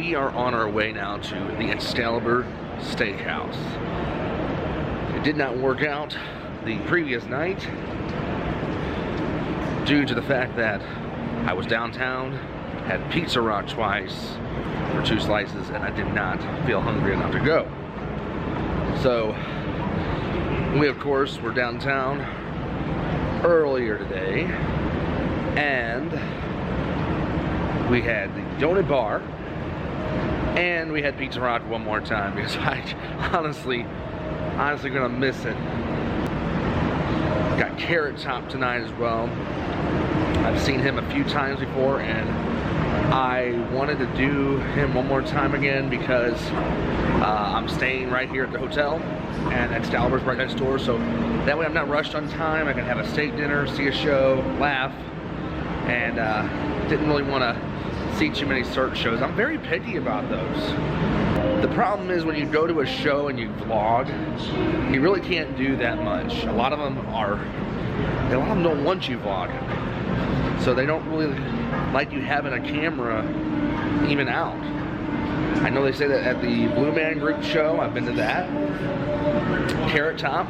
we are on our way now to the Camelot Steakhouse. It did not work out the previous night due to the fact that I was downtown, had pizza rock twice for 2 slices, and I did not feel hungry enough to go. So we of course were downtown earlier today, and we had the donut bar, and we had pizza rock one more time because I honestly gonna miss it. Got Carrot Top tonight as well. I've seen him a few times before, and I wanted to do him one more time again because I'm staying right here at the hotel, and that Stalbert's right next door, so that way I'm not rushed on time. I can have a steak dinner, see a show, laugh, and didn't really want to see too many search shows. I'm very picky about those. The problem is when you go to a show and you vlog, you really can't do that much. A lot of them don't want you vlogging, so they don't really like you having a camera even out. I know they say that at the Blue Man Group show, I've been to that. Carrot Top,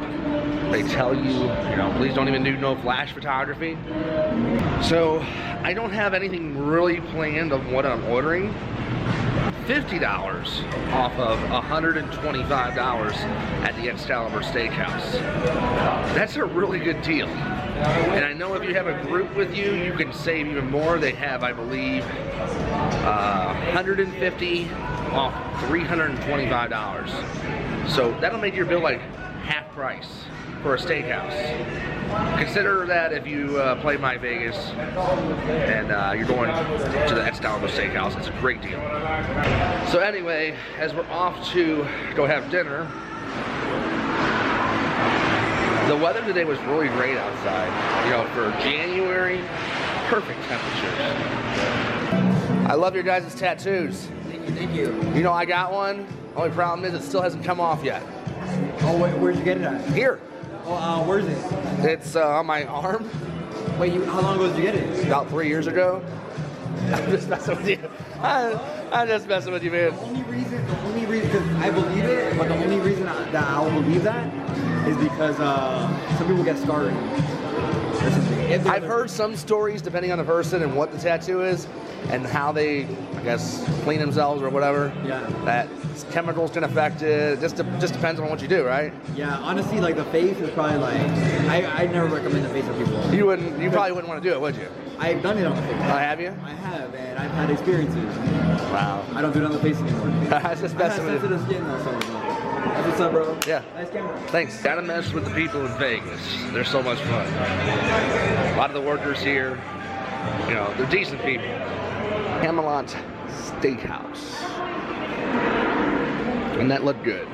they tell you, please don't even do no flash photography. So I don't have anything really planned of what I'm ordering. $50 off of $125 at the Camelot Steakhouse. That's a really good deal. And I know if you have a group with you, you can save even more. They have, I believe, $150 off $325. So that'll make your bill like half price for a steakhouse. Consider that if you play My Vegas and you're going to the Camelot Steakhouse. It's a great deal. So anyway, as we're off to go have dinner, the weather today was really great outside. For January, perfect temperatures. I love your guys' tattoos. Thank you. I got one. Only problem is it still hasn't come off yet. Oh, wait, where'd you get it at? Here. Oh, where's it? It's on my arm. Wait, how long ago did you get it? About 3 years ago. I'm just messing with you. I'm just messing with you, man. The only reason, because I believe it, but the only reason that I'll believe that is because some people get scarred. I've heard some stories, depending on the person and what the tattoo is, and how they, I guess, clean themselves or whatever. Yeah. That chemicals can affect it. Just depends on what you do, right? Yeah. Honestly, like the face is probably like I never recommend the face for people. You probably wouldn't want to do it, would you? I've done it on the face. Oh, have you? I have, and I've had experiences. Wow. I don't do it on the face anymore. I just messing with you. sensitive skin though, so. That's what's up, bro. Yeah. Nice camera. Thanks. Gotta mess with the people in Vegas. They're so much fun. A lot of the workers here, they're decent people. Camelot Steakhouse. And that looked good.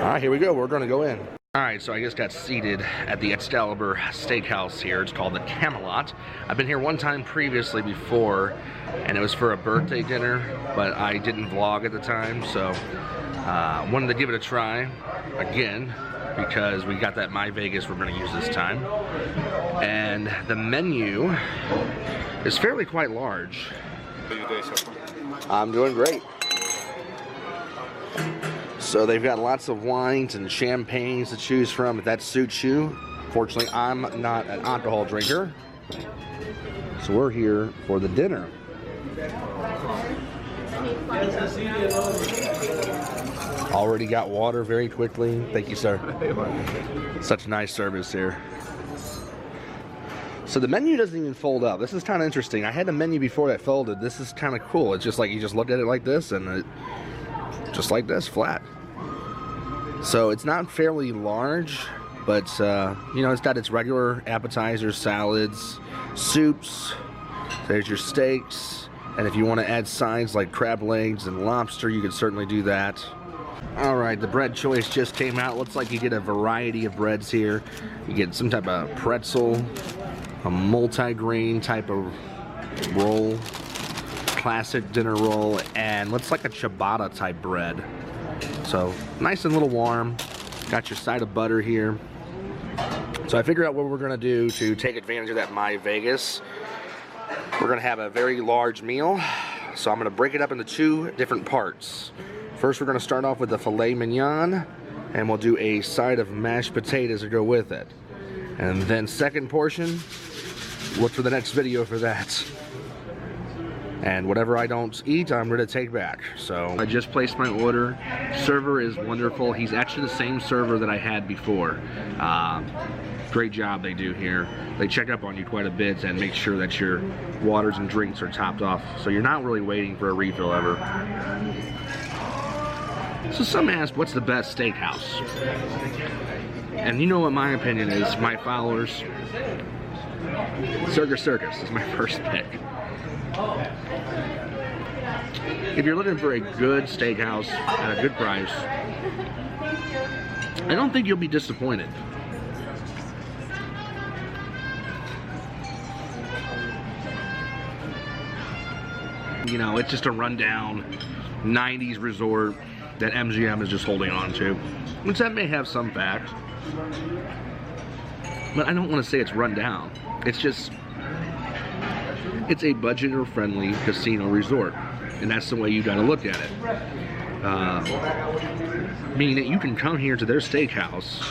All right, here we go. We're gonna go in. All right, so I just got seated at the Camelot Steakhouse here. It's called the Camelot. I've been here one time previously before, and it was for a birthday dinner, but I didn't vlog at the time, so wanted to give it a try again because we got that My Vegas we're going to use this time. And the menu is fairly quite large. How are you doing, sir? I'm doing great. So they've got lots of wines and champagnes to choose from if that suits you. Fortunately, I'm not an alcohol drinker, so we're here for the dinner. Already got water very quickly. Thank you, sir. Such nice service here. So the menu doesn't even fold up. This is kind of interesting. I had a menu before that folded. This is kind of cool. It's just like you just look at it like this, and it just like this, flat. So it's not fairly large, but it's got its regular appetizers, salads, soups. There's your steaks, and if you want to add sides like crab legs and lobster, you could certainly do that. All right, the bread choice just came out. Looks like you get a variety of breads here. You get some type of pretzel, a multi-grain type of roll, classic dinner roll, and looks like a ciabatta type bread. So nice and a little warm. Got your side of butter here. So I figured out what we're gonna do to take advantage of that My Vegas. We're gonna have a very large meal, so I'm gonna break it up into 2 different parts. First, we're gonna start off with the filet mignon, and we'll do a side of mashed potatoes to go with it. And then second portion, look for the next video for that. And whatever I don't eat, I'm gonna take back. So I just placed my order. Server is wonderful. He's actually the same server that I had before. Great job they do here. They check up on you quite a bit and make sure that your waters and drinks are topped off, so you're not really waiting for a refill ever. So some asked, what's the best steakhouse? And you know what my opinion is, my followers. Circus is my first pick. If you're looking for a good steakhouse at a good price, I don't think you'll be disappointed. You know, it's just a rundown 90s resort that MGM is just holding on to, which that may have some facts, but I don't want to say it's run down. It's just, it's a budget-friendly casino resort, and that's the way you got to look at it. Meaning that you can come here to their steakhouse,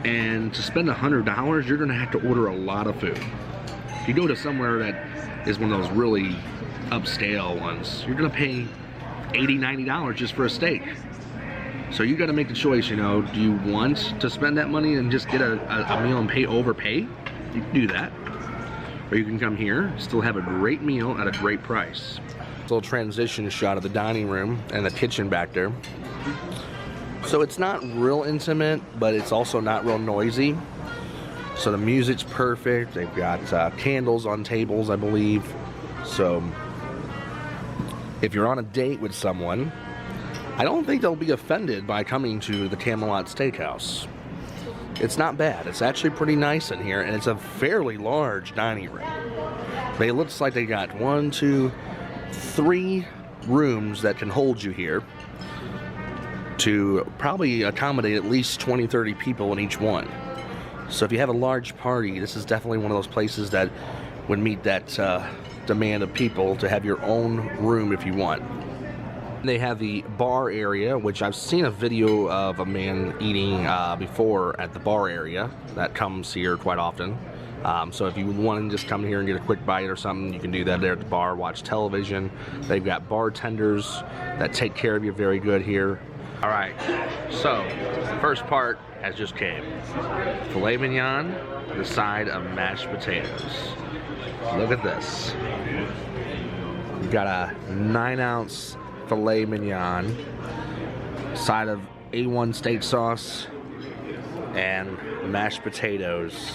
and to spend $100, you're going to have to order a lot of food. If you go to somewhere that is one of those really upscale ones, you're going to pay $80, $90 just for a steak. So you got to make the choice, you know, do you want to spend that money and just get a meal and overpay? You can do that. Or you can come here, still have a great meal at a great price. Little transition shot of the dining room and the kitchen back there. So it's not real intimate, but it's also not real noisy. So the music's perfect. They've got candles on tables, I believe. So if you're on a date with someone, I don't think they'll be offended by coming to the Camelot Steakhouse. It's not bad. It's actually pretty nice in here, and it's a fairly large dining room. It looks like they got 1, 2, 3 rooms that can hold you here to probably accommodate at least 20, 30 people in each one. So if you have a large party, this is definitely one of those places that would meet that demand of people to have your own room if you want. They have the bar area, which I've seen a video of a man eating before at the bar area. That comes here quite often. So if you want to just come here and get a quick bite or something, you can do that there at the bar, watch television. They've got bartenders that take care of you very good here. All right, so first part has just came. Filet mignon, the side of mashed potatoes. Look at this. You've got a 9-ounce filet mignon, side of A1 steak sauce, and mashed potatoes.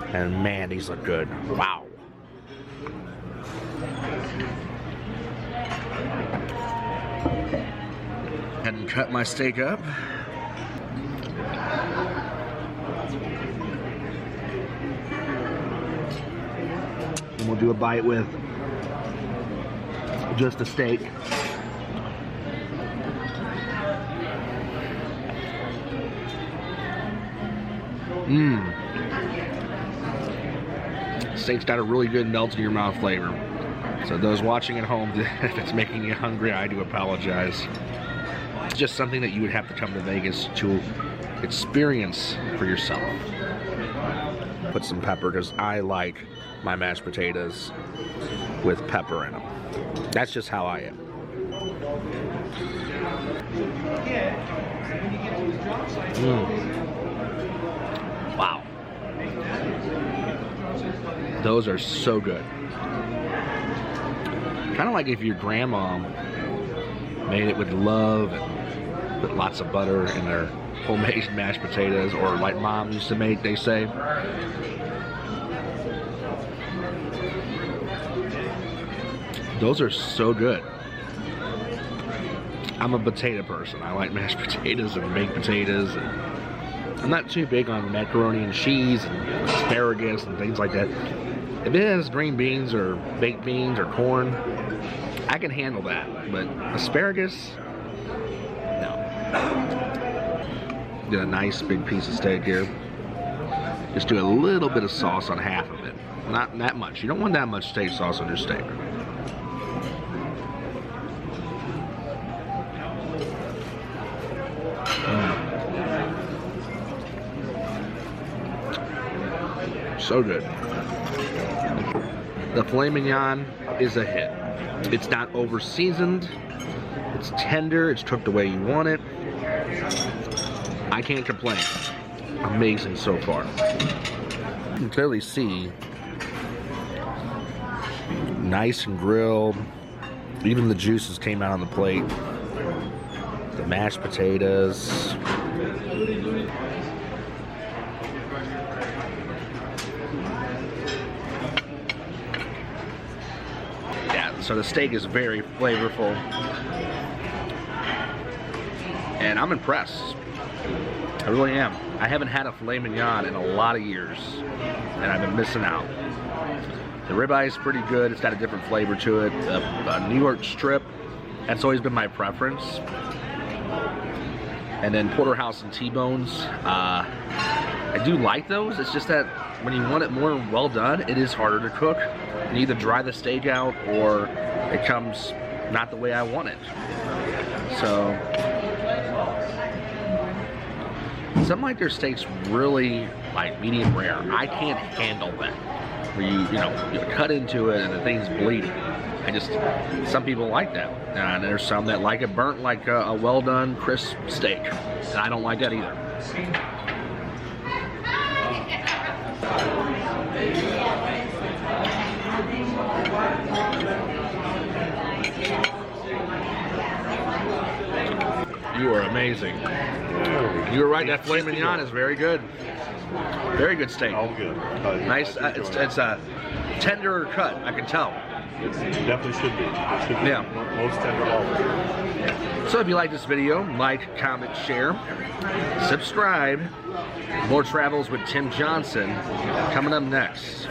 And man, these look good. Wow. And cut my steak up. And we'll do a bite with just the steak. Steak's got a really good melt in your mouth flavor. So those watching at home, if it's making you hungry, I do apologize. It's just something that you would have to come to Vegas to experience for yourself. Put some pepper, because I like my mashed potatoes with pepper in them. That's just how I am. Wow. Those are so good. Kind of like if your grandma made it with love and put lots of butter in their homemade mashed potatoes, or like mom used to make, they say. Those are so good. I'm a potato person. I like mashed potatoes and baked potatoes. And I'm not too big on macaroni and cheese and asparagus and things like that. If it has green beans or baked beans or corn, I can handle that. But asparagus, no. Get a nice big piece of steak here. Just do a little bit of sauce on half of it. Not that much. You don't want that much steak sauce on your steak. So good. The filet mignon is a hit. It's not over seasoned. It's tender. It's cooked the way you want it. I can't complain. Amazing so far. You can clearly see nice and grilled. Even the juices came out on the plate. The mashed potatoes. Yeah, so the steak is very flavorful. And I'm impressed. I really am. I haven't had a filet mignon in a lot of years, and I've been missing out. The ribeye is pretty good. It's got a different flavor to it. A New York strip, that's always been my preference. And then porterhouse and T-bones. I do like those. It's just that when you want it more well done, it is harder to cook. You either dry the steak out or it comes not the way I want it. So some like their steaks really like medium rare. I can't handle that. Where you cut into it and the thing's bleeding. Some people like that. And there's some that like it burnt like a well done crisp steak. And I don't like that either. You are amazing. You were right, that filet mignon is very good. Very good steak. All good. Nice. It's a tender cut, I can tell. It definitely should be. It should be most tender always. So if you like this video, like, comment, share, subscribe. More travels with Tim Johnson coming up next.